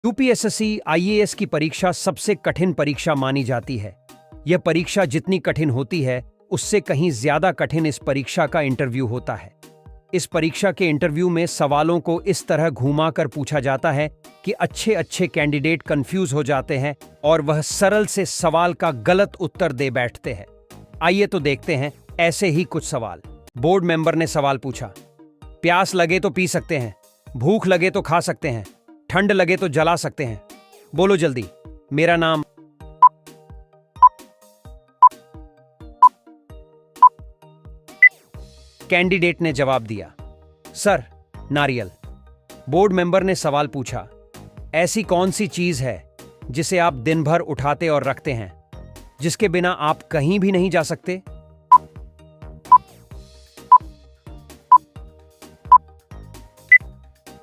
UPSC IAS की परीक्षा सबसे कठिन परीक्षा मानी जाती है। यह परीक्षा जितनी कठिन होती है उससे कहीं ज्यादा कठिन इस परीक्षा का इंटरव्यू होता है। इस परीक्षा के इंटरव्यू में सवालों को इस तरह घुमाकर पूछा जाता है कि अच्छे अच्छे कैंडिडेट कंफ्यूज हो जाते हैं और वह सरल से सवाल का गलत उत्तर दे बैठते हैं। आइए तो देखते हैं ऐसे ही कुछ सवाल। बोर्ड मेंबर ने सवाल पूछा, प्यास लगे तो पी सकते हैं, भूख लगे तो खा सकते हैं, ठंड लगे तो जला सकते हैं, बोलो जल्दी। मेरा नाम। कैंडिडेट ने जवाब दिया, सर नारियल। बोर्ड मेंबर ने सवाल पूछा, ऐसी कौन सी चीज है जिसे आप दिन भर उठाते और रखते हैं, जिसके बिना आप कहीं भी नहीं जा सकते?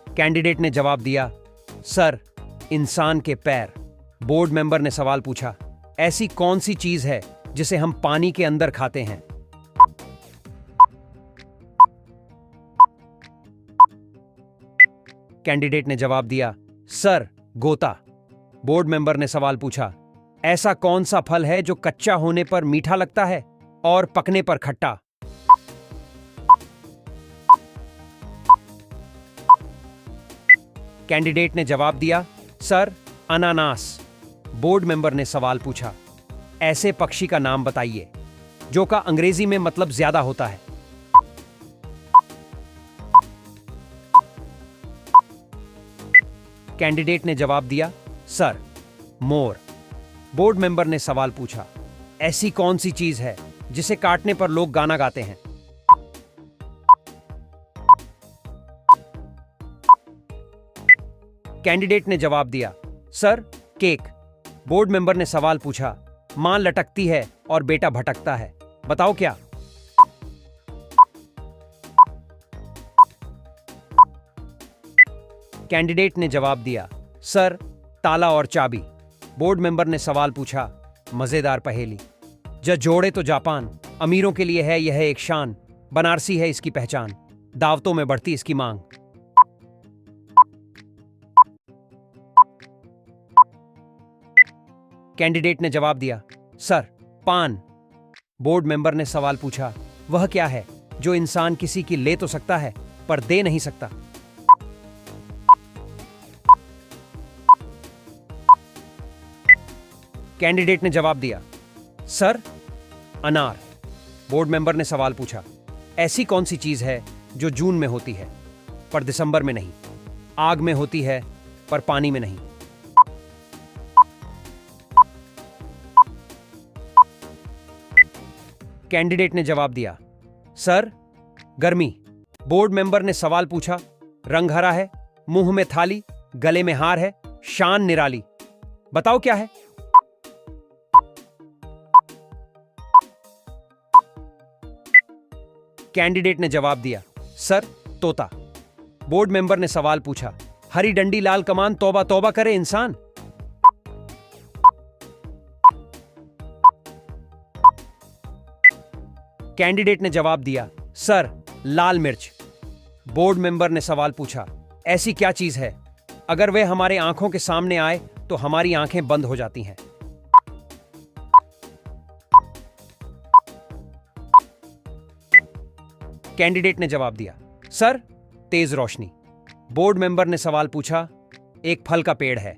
कैंडिडेट ने जवाब दिया, सर इंसान के पैर। बोर्ड मेंबर ने सवाल पूछा, ऐसी कौन सी चीज है जिसे हम पानी के अंदर खाते हैं? कैंडिडेट ने जवाब दिया, सर गोता। बोर्ड मेंबर ने सवाल पूछा, ऐसा कौन सा फल है जो कच्चा होने पर मीठा लगता है और पकने पर खट्टा? कैंडिडेट ने जवाब दिया, सर अनानास। बोर्ड मेंबर ने सवाल पूछा, ऐसे पक्षी का नाम बताइए जो का अंग्रेजी में मतलब ज्यादा होता है। कैंडिडेट ने जवाब दिया, सर मोर। बोर्ड मेंबर ने सवाल पूछा, ऐसी कौन सी चीज है जिसे काटने पर लोग गाना गाते हैं? कैंडिडेट ने जवाब दिया, सर केक। बोर्ड मेंबर ने सवाल पूछा, मां लटकती है और बेटा भटकता है, बताओ क्या? कैंडिडेट ने जवाब दिया, सर ताला और चाबी। बोर्ड मेंबर ने सवाल पूछा, मजेदार पहेली। जोड़े तो जापान, अमीरों के लिए है यह एक शान, बनारसी है इसकी पहचान, दावतों में बढ़ती इसकी मांग। कैंडिडेट ने जवाब दिया, सर पान। बोर्ड मेंबर ने सवाल पूछा, वह क्या है जो इंसान किसी की ले तो सकता है पर दे नहीं सकता? कैंडिडेट ने जवाब दिया, सर अनार। बोर्ड मेंबर ने सवाल पूछा, ऐसी कौन सी चीज है जो जून में होती है पर दिसंबर में नहीं, आग में होती है पर पानी में नहीं? कैंडिडेट ने जवाब दिया, सर गर्मी। बोर्ड मेंबर ने सवाल पूछा, रंग हरा है, मुंह में थाली, गले में हार है, शान निराली, बताओ क्या है? कैंडिडेट ने जवाब दिया, सर तोता। बोर्ड मेंबर ने सवाल पूछा, हरी डंडी लाल कमान, तौबा तौबा करे इंसान। कैंडिडेट ने जवाब दिया, सर लाल मिर्च। बोर्ड मेंबर ने सवाल पूछा, ऐसी क्या चीज है अगर वह हमारे आंखों के सामने आए तो हमारी आंखें बंद हो जाती हैं? कैंडिडेट ने जवाब दिया, सर तेज रोशनी। बोर्ड मेंबर ने सवाल पूछा, एक फल का पेड़ है,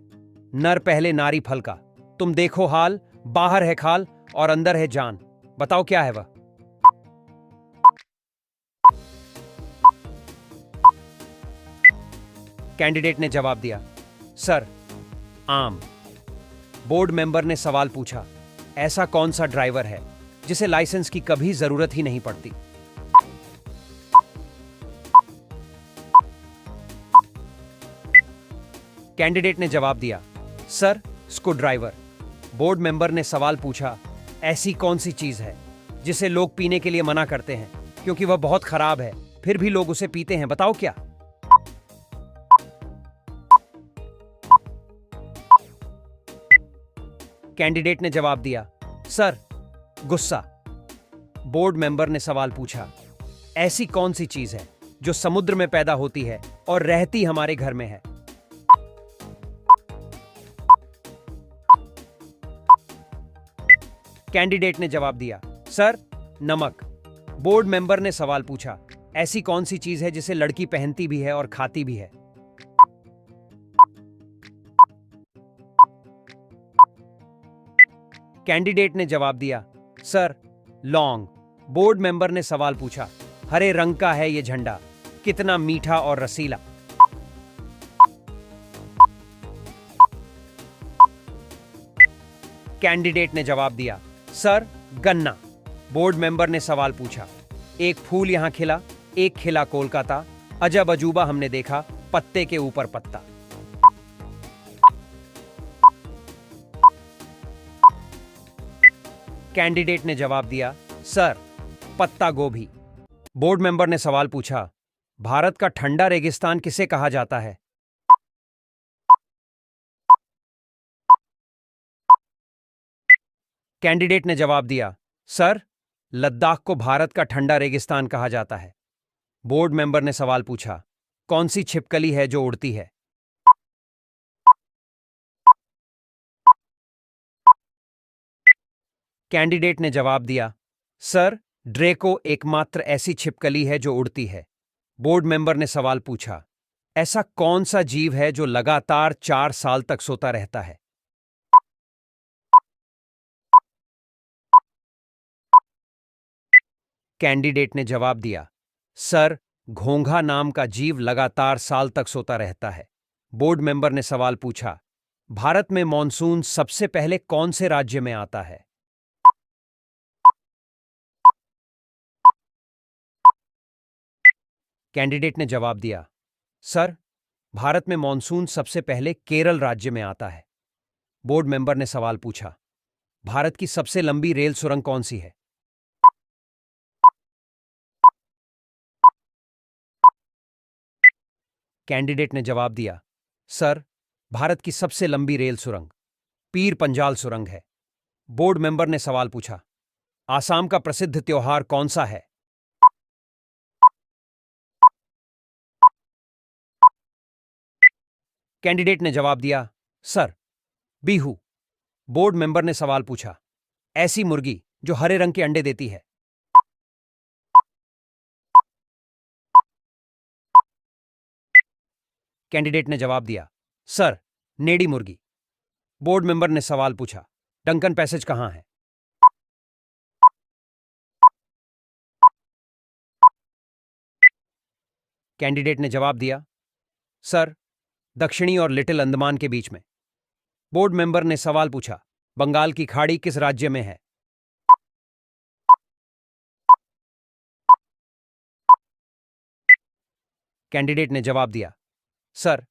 नर पहले नारी फल का, तुम देखो हाल, बाहर है खाल और अंदर है जान, बताओ क्या है वह? कैंडिडेट ने जवाब दिया, सर आम। बोर्ड मेंबर ने सवाल पूछा, ऐसा कौन सा ड्राइवर है जिसे लाइसेंस की कभी जरूरत ही नहीं पड़ती? कैंडिडेट ने जवाब दिया, sir screw driver. Board member ने सवाल पूछा, ऐसी कौन सी चीज है जिसे लोग पीने के लिए मना करते हैं क्योंकि वह बहुत खराब है, फिर भी लोग उसे पीते हैं, बताओ क्या? कैंडिडेट ने जवाब दिया, सर गुस्सा। बोर्ड मेंबर ने सवाल पूछा, ऐसी कौन सी चीज है जो समुद्र में पैदा होती है और रहती हमारे घर में है? कैंडिडेट ने जवाब दिया, सर, नमक। बोर्ड मेंबर ने सवाल पूछा, ऐसी कौन सी चीज है जिसे लड़की पहनती भी है और खाती भी है? कैंडिडेट ने जवाब दिया, सर, लौंग। बोर्ड मेंबर ने सवाल पूछा, हरे रंग का है यह झंडा, कितना मीठा और रसीला। कैंडिडेट ने जवाब दिया, सर, गन्ना। बोर्ड मेंबर ने सवाल पूछा, एक फूल यहां खिला, एक खिला कोलकाता, अजब अजूबा हमने देखा, पत्ते के ऊपर पत्ता। कैंडिडेट ने जवाब दिया, सर, पत्ता गोभी। बोर्ड मेंबर ने सवाल पूछा, भारत का ठंडा रेगिस्तान किसे कहा जाता है? कैंडिडेट ने जवाब दिया, सर, लद्दाख को भारत का ठंडा रेगिस्तान कहा जाता है। बोर्ड मेंबर ने सवाल पूछा, कौन सी छिपकली है जो उड़ती है? कैंडिडेट ने जवाब दिया, सर, ड्रेको एकमात्र ऐसी छिपकली है जो उड़ती है। बोर्ड मेंबर ने सवाल पूछा, ऐसा कौन सा जीव है जो लगातार 4 साल तक सोता रहता है? कैंडिडेट ने जवाब दिया, सर, घोंघा नाम का जीव लगातार साल तक सोता रहता है। बोर्ड मेंबर ने सवाल पूछा, भारत में मॉनसून सबसे पहले कौन से राज्य में आता है? कैंडिडेट ने जवाब दिया, सर, भारत में मॉनसून सबसे पहले केरल राज्य में आता है। बोर्ड मेंबर ने सवाल पूछा, भारत की सबसे लंबी रेल सुरंग कौन सी है? कैंडिडेट ने जवाब दिया, सर, भारत की सबसे लंबी रेल सुरंग पीर पंजाल सुरंग है। बोर्ड मेंबर ने सवाल पूछा, आसाम का प्रसिद्ध त्योहार कौन सा है? कैंडिडेट ने जवाब दिया, सर, बीहू। बोर्ड मेंबर ने सवाल पूछा, ऐसी मुर्गी जो हरे रंग के अंडे देती है? कैंडिडेट ने जवाब दिया, सर, नेडी मुर्गी। बोर्ड मेंबर ने सवाल पूछा, डंकन पैसेज कहां है? कैंडिडेट ने जवाब दिया, सर, दक्षिणी और लिटिल अंडमान के बीच में। बोर्ड मेंबर ने सवाल पूछा, बंगाल की खाड़ी किस राज्य में है? कैंडिडेट ने जवाब दिया, सर,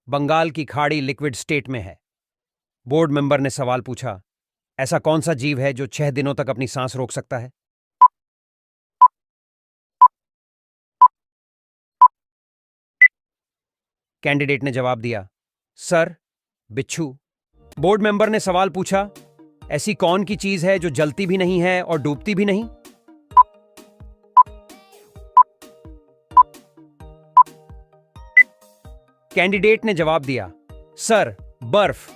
बंगाल की खाड़ी लिक्विड स्टेट में है। बोर्ड मेंबर ने सवाल पूछा, ऐसा कौन सा जीव है जो 6 दिनों तक अपनी सांस रोक सकता है? कैंडिडेट ने जवाब दिया, सर, बिच्छू। बोर्ड मेंबर ने सवाल पूछा, ऐसी कौन की चीज है जो जलती भी नहीं है और डूबती भी नहीं? कैंडिडेट ने जवाब दिया, सर, बर्फ।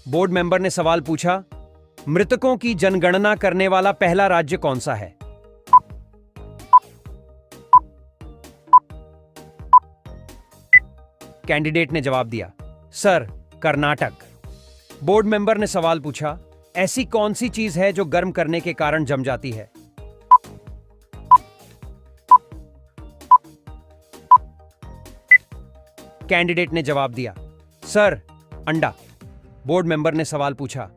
बोर्ड मेंबर ने सवाल पूछा, मृतकों की जनगणना करने वाला पहला राज्य कौन सा है? कैंडिडेट ने जवाब दिया, सर, कर्नाटक। बोर्ड मेंबर ने सवाल पूछा, ऐसी कौन सी चीज है जो गर्म करने के कारण जम जाती है? कैंडिडेट ने जवाब दिया, सर, अंडा। बोर्ड मेंबर ने सवाल पूछा,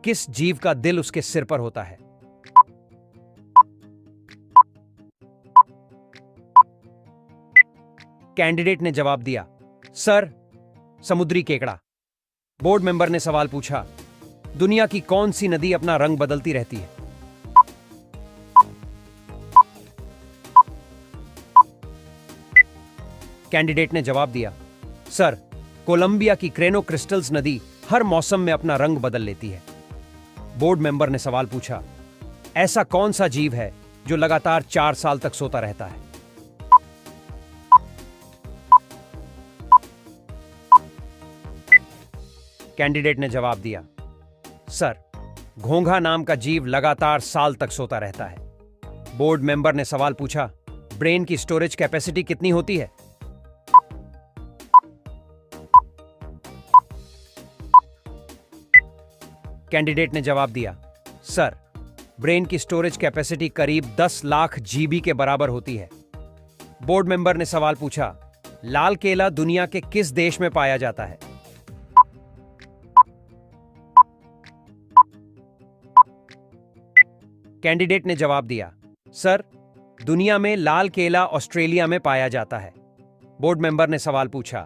किस जीव का दिल उसके सिर पर होता है? कैंडिडेट ने जवाब दिया, सर, समुद्री केकड़ा। बोर्ड मेंबर ने सवाल पूछा, दुनिया की कौन सी नदी अपना रंग बदलती रहती है? कैंडिडेट ने जवाब दिया, सर, कोलंबिया की क्रेनो क्रिस्टल्स नदी हर मौसम में अपना रंग बदल लेती है। बोर्ड मेंबर ने सवाल पूछा, ऐसा कौन सा जीव है जो लगातार 4 साल तक सोता रहता है? कैंडिडेट ने जवाब दिया, सर, घोंघा नाम का जीव लगातार साल तक सोता रहता है। बोर्ड मेंबर ने सवाल पूछा, ब्रेन की स्टोरेज कैपेसिटी कितनी होती है? कैंडिडेट ने जवाब दिया, सर, ब्रेन की स्टोरेज कैपेसिटी करीब 10 लाख जीबी के बराबर होती है। बोर्ड मेंबर ने सवाल पूछा, लाल केला दुनिया के किस देश में पाया जाता है? कैंडिडेट ने जवाब दिया, सर, दुनिया में लाल केला ऑस्ट्रेलिया में पाया जाता है। बोर्ड मेंबर ने सवाल पूछा,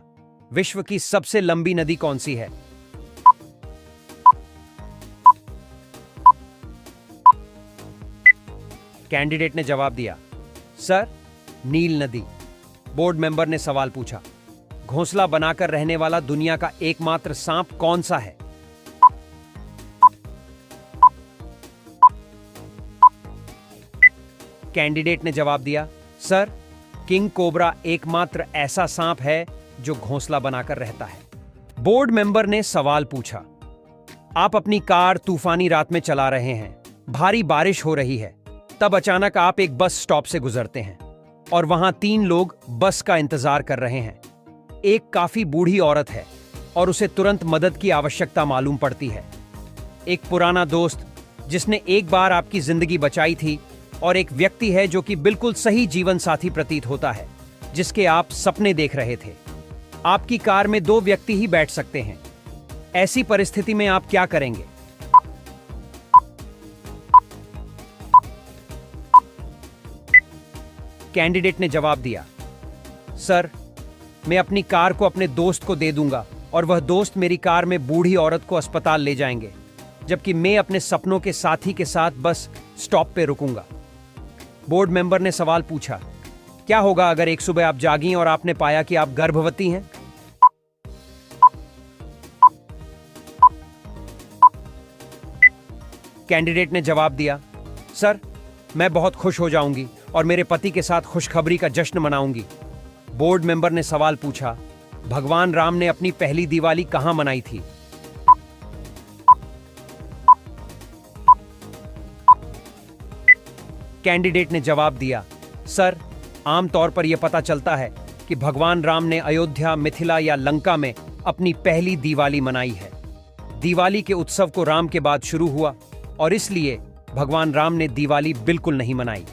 विश्व की सबसे लंबी नदी कौन सी है? कैंडिडेट ने जवाब दिया, सर, नील नदी। बोर्ड मेंबर ने सवाल पूछा, घोंसला बनाकर रहने वाला दुनिया का एकमात्र सांप कौन सा है? कैंडिडेट ने जवाब दिया, सर, किंग कोबरा एकमात्र ऐसा सांप है जो घोंसला बनाकर रहता है। बोर्ड मेंबर ने सवाल पूछा, आप अपनी कार तूफानी रात में चला रहे हैं, भारी बारिश हो रही है, तब अचानक आप एक बस स्टॉप से गुजरते हैं और वहां 3 लोग बस का इंतजार कर रहे हैं। एक काफी बूढ़ी औरत है और उसे तुरंत मदद की आवश्यकता मालूम पड़ती है। एक पुराना दोस्त जिसने एक बार आपकी जिंदगी बचाई थी और एक व्यक्ति है जो कि बिल्कुल सही जीवन साथी प्रतीत होता है, जिसके आप सपने देख रहे थे। आपकी कार में 2 व्यक्ति ही बैठ सकते हैं। ऐसी परिस्थिति में आप क्या करेंगे? कैंडिडेट ने जवाब दिया, सर, मैं अपनी कार को अपने दोस्त को दे दूंगा और वह दोस्त मेरी कार में बूढ़ी औरत को अस्पताल ले जाएंगे, जबकि मैं अपने सपनों के साथी के साथ बस स्टॉप पे रुकूंगा। बोर्ड मेंबर ने सवाल पूछा, क्या होगा अगर एक सुबह आप जागीं और आपने पाया कि आप गर्भवती हैं? कैंडिडेट ने जवाब दिया, सर, मैं बहुत खुश हो जाऊंगी और मेरे पति के साथ खुशखबरी का जश्न मनाऊंगी। बोर्ड मेंबर ने सवाल पूछा, भगवान राम ने अपनी पहली दिवाली कहां मनाई थी? कैंडिडेट ने जवाब दिया, सर, आमतौर पर यह पता चलता है कि भगवान राम ने अयोध्या, मिथिला या लंका में अपनी पहली दिवाली मनाई है। दिवाली के उत्सव को राम के बाद शुरू हुआ और इसलिए भगवान राम ने दिवाली बिल्कुल नहीं मनाई।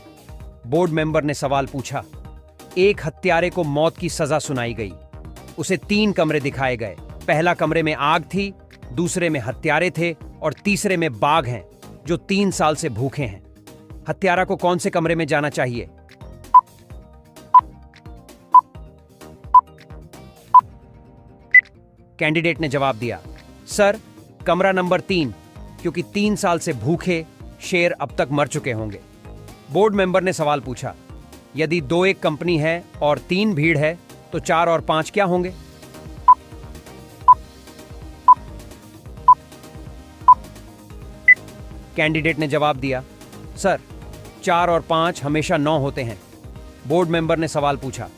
बोर्ड मेंबर ने सवाल पूछा, एक हत्यारे को मौत की सजा सुनाई गई। उसे 3 कमरे दिखाए गए। पहला कमरे में आग थी, दूसरे में हत्यारे थे और तीसरे में बाघ हैं जो 3 साल से भूखे हैं। हत्यारा को कौन से कमरे में जाना चाहिए? कैंडिडेट ने जवाब दिया, सर, कमरा नंबर 3, क्योंकि 3 साल से भूखे शेर अब तक मर चुके होंगे। बोर्ड मेंबर ने सवाल पूछा, यदि 2 एक कंपनी है और 3 भीड़ है तो 4 और 5 क्या होंगे? कैंडिडेट ने जवाब दिया, सर, 4 और 5 हमेशा 9 होते हैं। बोर्ड मेंबर ने सवाल पूछा,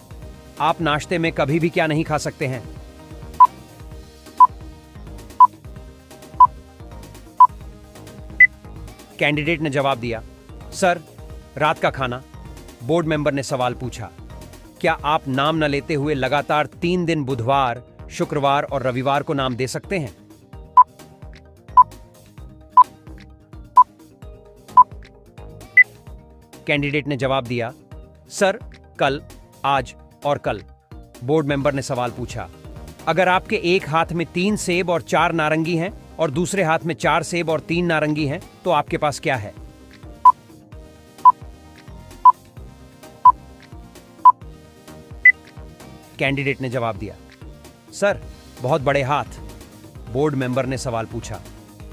आप नाश्ते में कभी भी क्या नहीं खा सकते हैं? कैंडिडेट ने जवाब दिया, सर, रात का खाना। बोर्ड मेंबर ने सवाल पूछा, क्या आप नाम न लेते हुए लगातार 3 दिन बुधवार, शुक्रवार और रविवार को नाम दे सकते हैं? कैंडिडेट ने जवाब दिया, सर, कल, आज और कल। बोर्ड मेंबर ने सवाल पूछा, अगर आपके एक हाथ में 3 सेब और 4 नारंगी हैं और दूसरे हाथ में 4 सेब और 3 नारंगी हैं तो आपके पास क्या है? कैंडिडेट ने जवाब दिया, सर, बहुत बड़े हाथ। बोर्ड मेंबर ने सवाल पूछा,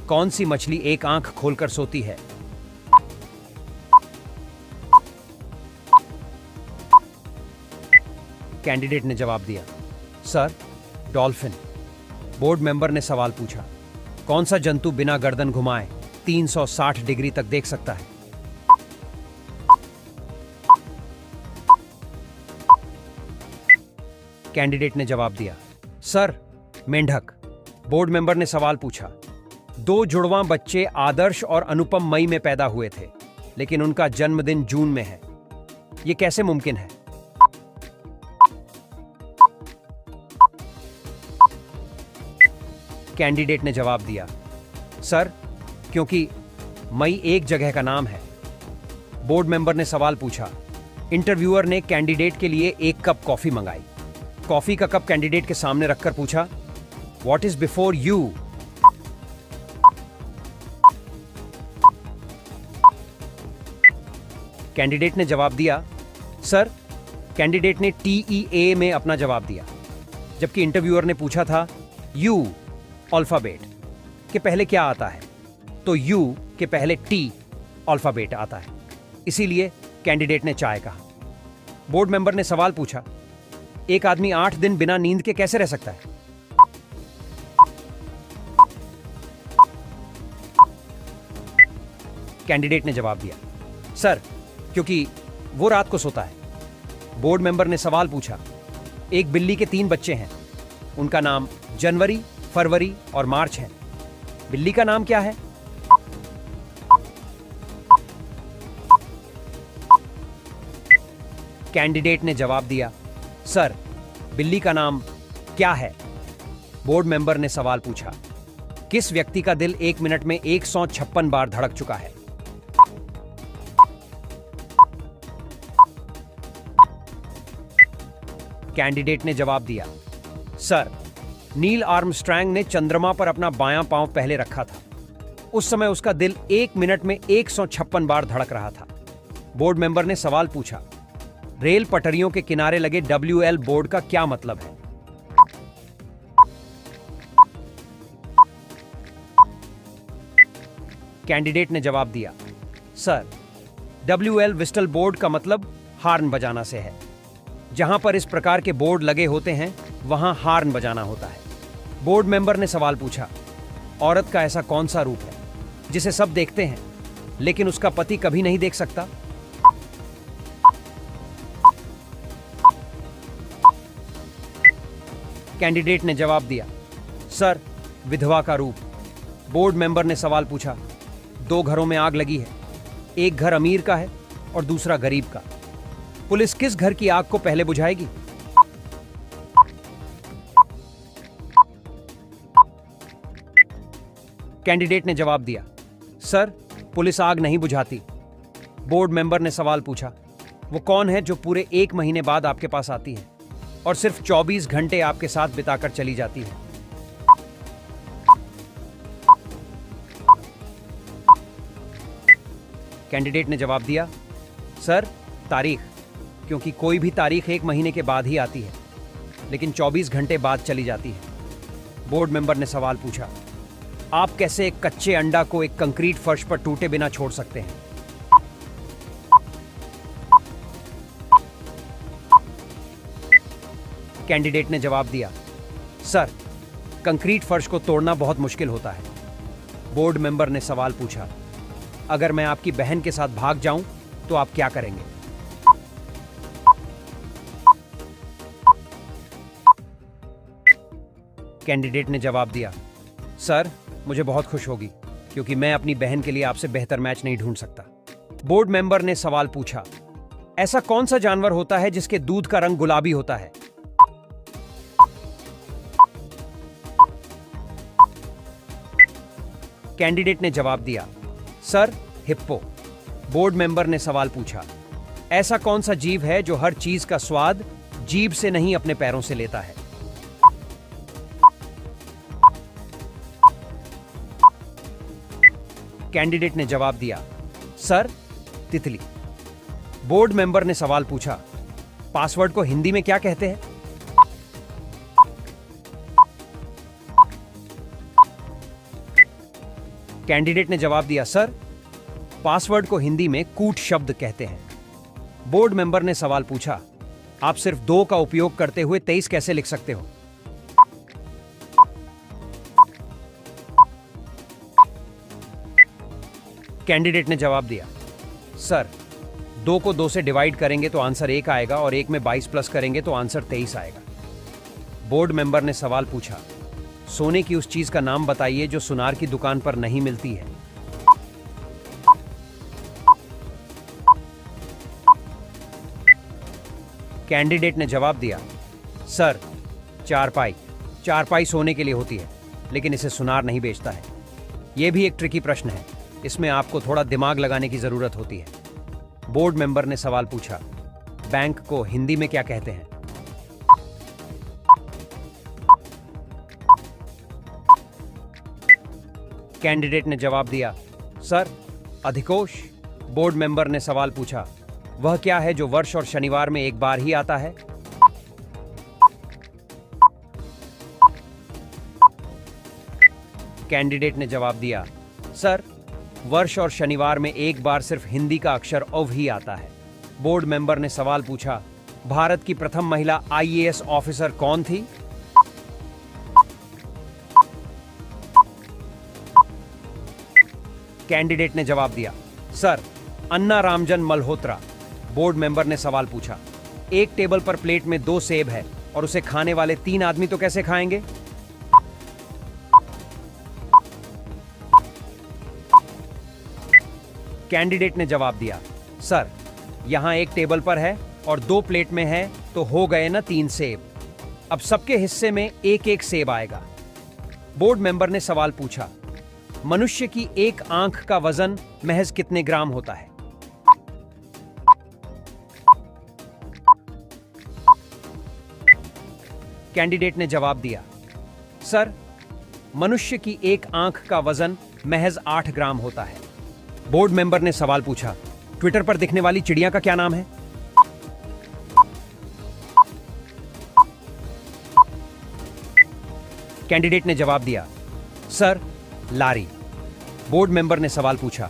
कौन सी मछली एक आंख खोलकर सोती है? कैंडिडेट ने जवाब दिया, सर, डॉल्फिन। बोर्ड मेंबर ने सवाल पूछा, कौन सा जंतु बिना गर्दन घुमाए 360 डिग्री तक देख सकता है? कैंडिडेट ने जवाब दिया, सर, मेंढक। बोर्ड मेंबर ने सवाल पूछा, दो जुड़वां बच्चे आदर्श और अनुपम मई में पैदा हुए थे, लेकिन उनका जन्मदिन जून में है। यह कैसे मुमकिन है? कैंडिडेट ने जवाब दिया, सर, क्योंकि मई एक जगह का नाम है। बोर्ड मेंबर ने सवाल पूछा। इंटरव्यूअर ने कैंडिडेट के लिए एक कप कॉफी मंगाई। कॉफी का कप कैंडिडेट के सामने रखकर पूछा, what is before you? Candidate ने जवाब दिया, सर, कैंडिडेट ने TEA में अपना जवाब दिया, जबकि इंटरव्यूअर ने पूछा था यू अल्फाबेट के पहले क्या आता है, तो यू के पहले T अल्फाबेट आता है, इसीलिए कैंडिडेट ने चाय कहा। बोर्ड मेंबर ने सवाल पूछा, एक आदमी 8 दिन बिना नींद के कैसे रह सकता है? कैंडिडेट ने जवाब दिया, सर, क्योंकि वो रात को सोता है। बोर्ड मेंबर ने सवाल पूछा, एक बिल्ली के 3 बच्चे हैं, उनका नाम जनवरी, फरवरी और मार्च है। बिल्ली का नाम क्या है? कैंडिडेट ने जवाब दिया, सर, बिल्ली का नाम क्या है? बोर्ड मेंबर ने सवाल पूछा, किस व्यक्ति का दिल 1 मिनट में 156 बार धड़क चुका है? कैंडिडेट ने जवाब दिया, सर, नील आर्मस्ट्रांग ने चंद्रमा पर अपना बायां पांव पहले रखा था। उस समय उसका दिल 1 मिनट में 156 बार धड़क रहा था। बोर्ड मेंबर ने सवाल पूछा, रेल पटरियों के किनारे लगे WL बोर्ड का क्या मतलब है? कैंडिडेट ने जवाब दिया, सर, WL विस्टल बोर्ड का मतलब हार्न बजाना से है। जहां पर इस प्रकार के बोर्ड लगे होते हैं वहां हार्न बजाना होता है। बोर्ड मेंबर ने सवाल पूछा, औरत का ऐसा कौन सा रूप है जिसे सब देखते हैं लेकिन उसका पति कभी नहीं देख सकता? कैंडिडेट ने जवाब दिया, सर, विधवा का रूप। बोर्ड मेंबर ने सवाल पूछा, 2 घरों में आग लगी है, एक घर अमीर का है और दूसरा गरीब का। पुलिस किस घर की आग को पहले बुझाएगी? कैंडिडेट ने जवाब दिया, सर, पुलिस आग नहीं बुझाती। बोर्ड मेंबर ने सवाल पूछा, वो कौन है जो पूरे 1 महीने बाद आपके पास आती है और सिर्फ 24 घंटे आपके साथ बिताकर चली जाती है? कैंडिडेट ने जवाब दिया, सर, तारीख, क्योंकि कोई भी तारीख 1 महीने के बाद ही आती है लेकिन 24 घंटे बाद चली जाती है। बोर्ड मेंबर ने सवाल पूछा, आप कैसे एक कच्चे अंडा को एक कंक्रीट फर्श पर टूटे बिना छोड़ सकते हैं? कैंडिडेट ने जवाब दिया, सर, कंक्रीट फर्श को तोड़ना बहुत मुश्किल होता है। बोर्ड मेंबर ने सवाल पूछा, अगर मैं आपकी बहन के साथ भाग जाऊं तो आप क्या करेंगे? कैंडिडेट ने जवाब दिया, सर, मुझे बहुत खुश होगी क्योंकि मैं अपनी बहन के लिए आपसे बेहतर मैच नहीं ढूंढ सकता। बोर्ड मेंबर ने सवाल पूछा, ऐसा कौन सा जानवर होता है जिसके दूध का रंग गुलाबी होता है? कैंडिडेट ने जवाब दिया, सर, हिप्पो। बोर्ड मेंबर ने सवाल पूछा, ऐसा कौन सा जीव है जो हर चीज का स्वाद जीभ से नहीं अपने पैरों से लेता है? कैंडिडेट ने जवाब दिया, सर, तितली। बोर्ड मेंबर ने सवाल पूछा, पासवर्ड को हिंदी में क्या कहते हैं? कैंडिडेट ने जवाब दिया, सर, पासवर्ड को हिंदी में कूट शब्द कहते हैं। बोर्ड मेंबर ने सवाल पूछा, आप सिर्फ 2 का उपयोग करते हुए 23 कैसे लिख सकते हो? कैंडिडेट ने जवाब दिया, सर, 2 को 2 से डिवाइड करेंगे तो आंसर 1 आएगा और 1 में 22 प्लस करेंगे तो आंसर 23 आएगा। बोर्ड मेंबर ने सवाल पूछा, सोने की उस चीज का नाम बताइए जो सुनार की दुकान पर नहीं मिलती है। कैंडिडेट ने जवाब दिया, सर चारपाई। चारपाई सोने के लिए होती है, लेकिन इसे सुनार नहीं बेचता है। यह भी एक ट्रिकी प्रश्न है, इसमें आपको थोड़ा दिमाग लगाने की जरूरत होती है। बोर्ड मेंबर ने सवाल पूछा, बैंक को हिंदी में क्या कहते हैं? कैंडिडेट ने जवाब दिया, सर अधिकोष। बोर्ड मेंबर ने सवाल पूछा, वह क्या है जो वर्ष और शनिवार में एक बार ही आता है? कैंडिडेट ने जवाब दिया, सर वर्ष और शनिवार में एक बार सिर्फ हिंदी का अक्षर अव ही आता है। बोर्ड मेंबर ने सवाल पूछा, भारत की प्रथम महिला आईएएस ऑफिसर कौन थी? कैंडिडेट ने जवाब दिया, सर अन्ना रामजन मल्होत्रा। बोर्ड मेंबर ने सवाल पूछा, एक टेबल पर प्लेट में 2 सेब है और उसे खाने वाले 3 आदमी तो कैसे खाएंगे? कैंडिडेट ने जवाब दिया, सर यहां एक टेबल पर है और 2 प्लेट में है तो हो गए ना 3 सेब। अब सबके हिस्से में एक एक सेब आएगा। बोर्ड मेंबर ने सवाल पूछा, मनुष्य की एक आंख का वजन महज कितने ग्राम होता है? कैंडिडेट ने जवाब दिया, सर मनुष्य की एक आंख का वजन महज 8 ग्राम होता है। बोर्ड मेंबर ने सवाल पूछा, ट्विटर पर दिखने वाली चिड़िया का क्या नाम है? कैंडिडेट ने जवाब दिया, सर लारी। बोर्ड मेंबर ने सवाल पूछा,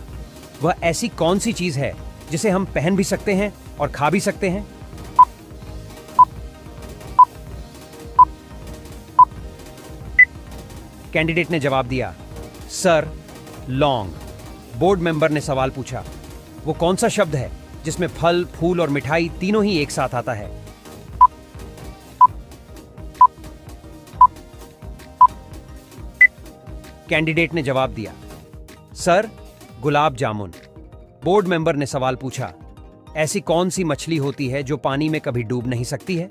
वह ऐसी कौन सी चीज है जिसे हम पहन भी सकते हैं और खा भी सकते हैं? कैंडिडेट ने जवाब दिया, सर लौंग। बोर्ड मेंबर ने सवाल पूछा, वो कौन सा शब्द है जिसमें फल, फूल और मिठाई तीनों ही एक साथ आता है? कैंडिडेट ने जवाब दिया, sir gulab jamun. Board member ने सवाल पूछा, ऐसी कौन सी मछली होती है जो पानी में कभी डूब नहीं सकती है?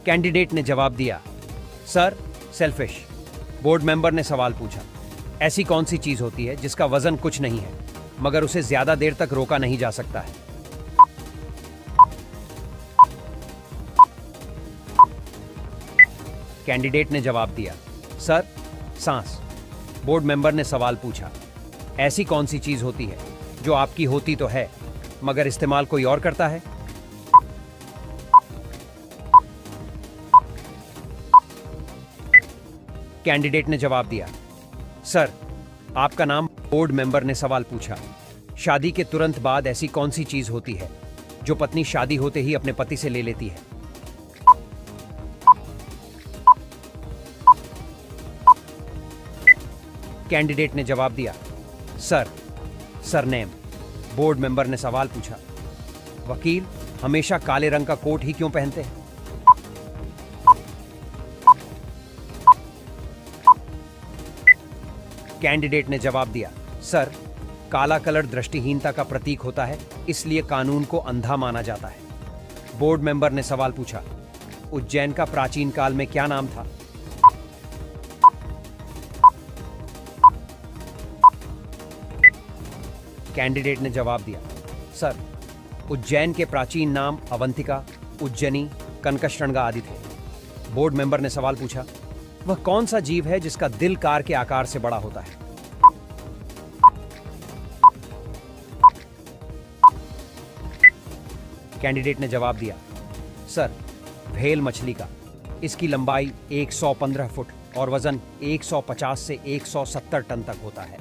कैंडिडेट ने जवाब दिया, सर सेलफिश। बोर्ड मेंबर ने सवाल पूछा, ऐसी कौन सी चीज होती है जिसका वजन कुछ नहीं है मगर उसे ज्यादा देर तक रोका नहीं जा सकता है? कैंडिडेट ने जवाब दिया, सर सांस। बोर्ड मेंबर ने सवाल पूछा, ऐसी कौन सी चीज होती है जो आपकी होती तो है मगर इस्तेमाल कोई और करता है? कैंडिडेट ने जवाब दिया, सर आपका नाम। बोर्ड मेंबर ने सवाल पूछा, शादी के तुरंत बाद ऐसी कौन सी चीज होती है जो पत्नी शादी होते ही अपने पति से ले लेती है? कैंडिडेट ने जवाब दिया, सर सरनेम। बोर्ड मेंबर ने सवाल पूछा, वकील हमेशा काले रंग का कोट ही क्यों पहनते हैं? कैंडिडेट ने जवाब दिया, सर काला कलर दृष्टिहीनता का प्रतीक होता है, इसलिए कानून को अंधा माना जाता है। बोर्ड मेंबर ने सवाल पूछा, उज्जैन का प्राचीन काल में क्या नाम था? कैंडिडेट ने जवाब दिया, सर उज्जैन के प्राचीन नाम अवंतिका, उज्जैनी, कनकशृंगा आदि थे। बोर्ड मेंबर ने सवाल पूछा, वह कौन सा जीव है जिसका दिल कार के आकार से बड़ा होता है? कैंडिडेट ने जवाब दिया, सर व्हेल मछली का। इसकी लंबाई 115 फुट और वजन 150 से 170 टन तक होता है।